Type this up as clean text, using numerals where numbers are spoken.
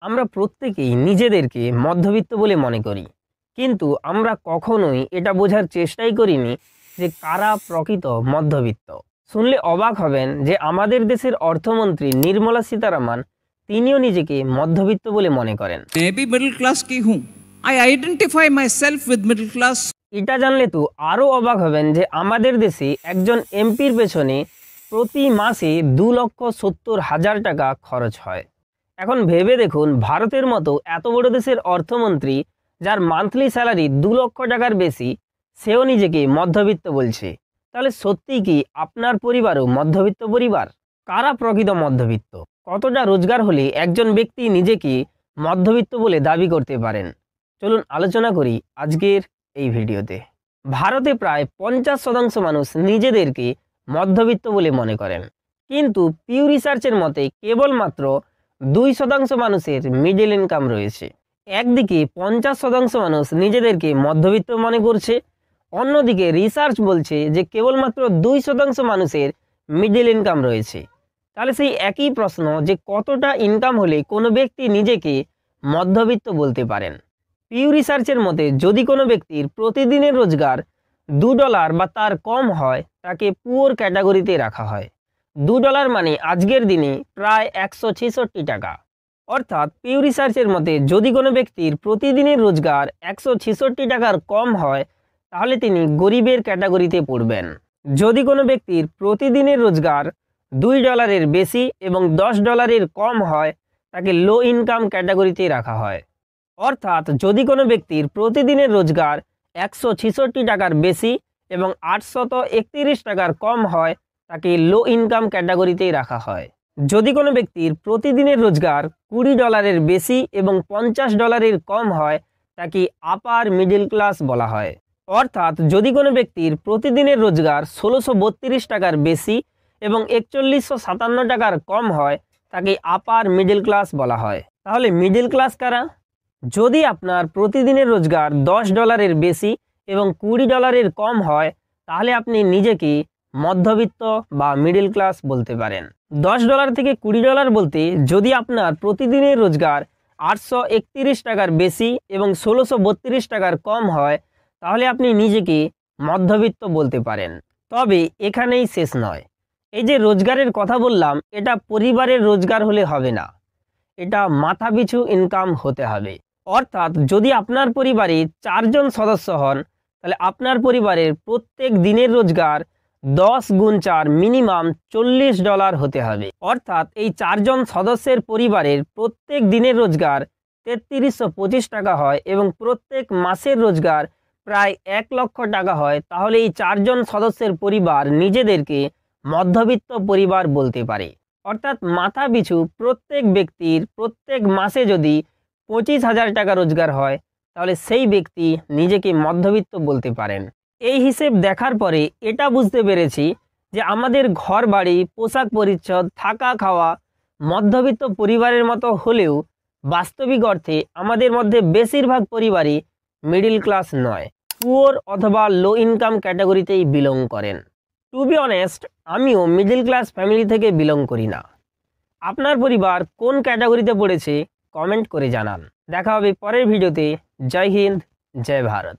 আমরা প্রত্যেকেই নিজেদেরকে মধ্যবিত্ত বলে মনে করি, কিন্তু আমরা কখনোই এটা বোঝার চেষ্টাই করিনি যে কারা প্রকৃত মধ্যবিত্ত। শুনলে অবাক হবেন যে আমাদের দেশের অর্থমন্ত্রী নির্মলা সীতারামন তিনিও নিজেকে মধ্যবিত্ত বলে মনে করেন। मैं भी मिडिल क्लास की हूँ। I identify myself with middle class। এটা জানলে তো আরও অবাক হবেন যে আমাদের দেশে একজন এমপির পেছনে প্রতি মাসে 2,70,000 টাকা খরচ হয়। এখন ভেবে দেখুন, ভারতের মতো এত বড় দেশের অর্থমন্ত্রী যার মান্থলি স্যালারি 2 লক্ষ টাকার বেশি, সেও নিজেকে মধ্যবিত্ত বলছে। তাহলে সত্যিই কি আপনার পরিবারও মধ্যবিত্ত পরিবার? কারা প্রকৃত মধ্যবিত্ত? কতটা রোজগার হলে একজন ব্যক্তি নিজেকে মধ্যবিত্ত বলে দাবি করতে পারেন? চলুন আলোচনা করি আজকের এই ভিডিওতে। ভারতে প্রায় 50% মানুষ নিজেদেরকে মধ্যবিত্ত বলে মনে করেন, কিন্তু পিউ রিসার্চের মতে কেবলমাত্র 2% মানুষের মিডল ইনকাম রয়েছে। একদিকে 50% মানুষ নিজেদেরকে মধ্যবিত্ত মনে করছে, অন্যদিকে রিসার্চ বলছে যে কেবলমাত্র 2% মানুষের মিডল ইনকাম রয়েছে। তাহলে সেই একই প্রশ্ন যে কতটা ইনকাম হলে কোনো ব্যক্তি নিজেকে মধ্যবিত্ত বলতে পারেন। পিউ রিসার্চের মতে যদি কোনো ব্যক্তির প্রতিদিনের রোজগার $2 বা তার কম হয়, তাকে পুয়ার ক্যাটাগরিতে রাখা হয়। $2 মানে আজকের দিনে প্রায় 166 টাকা। অর্থাৎ পিউ রিসার্চের মতে যদি কোনো ব্যক্তির প্রতিদিনের রোজগার 166 টাকার কম হয়, তাহলে তিনি গরিবের ক্যাটাগরিতে পড়বেন। যদি কোনো ব্যক্তির প্রতিদিনের রোজগার $2 বেশি এবং $10 কম হয়, তাকে লো ইনকাম ক্যাটাগরিতে রাখা হয়। অর্থাৎ যদি কোনো ব্যক্তির প্রতিদিনের রোজগার 166 টাকার বেশি এবং 831 টাকার কম হয়, তাকে লো ইনকাম ক্যাটাগরিতেই রাখা হয়। যদি কোনো ব্যক্তির প্রতিদিনের রোজগার $20 বেশি এবং $50 কম হয়, তাকে আপার মিডল ক্লাস বলা হয়। অর্থাৎ যদি কোনো ব্যক্তির প্রতিদিনের রোজগার 1632 টাকার বেশি এবং 4157 টাকার কম হয়, তাকে আপার মিডল ক্লাস বলা হয়। তাহলে মিডল ক্লাস কারা? যদি আপনার প্রতিদিনের রোজগার $10 বেশি এবং $20 কম হয়, তাহলে আপনি নিজেকে মধ্যবিত্ত বা মিডল ক্লাস বলতে পারেন। $10 থেকে $20 বলতে যদি আপনার প্রতিদিনের রোজগার 831 টাকার বেশি এবং 1632 টাকার কম হয়, তাহলে আপনি নিজেকে মধ্যবিত্ত বলতে পারেন। তবে এখানেই শেষ নয়। এই যে রোজগারের কথা বললাম, এটা পরিবারের রোজগার হলে হবে না, এটা মাথাপিছু ইনকাম হতে হবে। অর্থাৎ যদি আপনার পরিবারে 4 জন সদস্য হন, তাহলে আপনার পরিবারের প্রত্যেক দিনের রোজগার 10 গুণ 4 মিনিমাম $40 হতে হবে। অর্থাৎ এই 4 জন সদস্যের পরিবারের প্রত্যেক দিনের রোজগার 3325 টাকা হয় এবং প্রত্যেক মাসের রোজগার প্রায় 1 লক্ষ টাকা হয়, তাহলে এই 4 জন সদস্যের পরিবার নিজেদেরকে মধ্যবিত্ত পরিবার বলতে পারে। অর্থাৎ মাথা পিছু প্রত্যেক ব্যক্তির প্রত্যেক মাসে যদি 25,000 টাকা রোজগার হয়, তাহলে সেই ব্যক্তি নিজেকে মধ্যবিত্ত বলতে পারেন। এই হিসেব দেখার পরে এটা বুঝতে পেরেছি যে আমাদের ঘর বাড়ি, পোশাক পরিচ্ছদ, থাকা খাওয়া মধ্যবিত্ত পরিবারের মতো হলেও বাস্তবিক অর্থে আমাদের মধ্যে বেশিরভাগ পরিবারই মিডল ক্লাস নয়, পুয়ার অথবা লো ইনকাম ক্যাটাগরিতেই বিলং করেন। টু বি অনেস্ট, আমিও মিডল ক্লাস ফ্যামিলি থেকে বিলং করি না। আপনার পরিবার কোন ক্যাটাগরিতে পড়েছে কমেন্ট করে জানান। দেখা হবে পরের ভিডিওতে। জয় হিন্দ, জয় ভারত।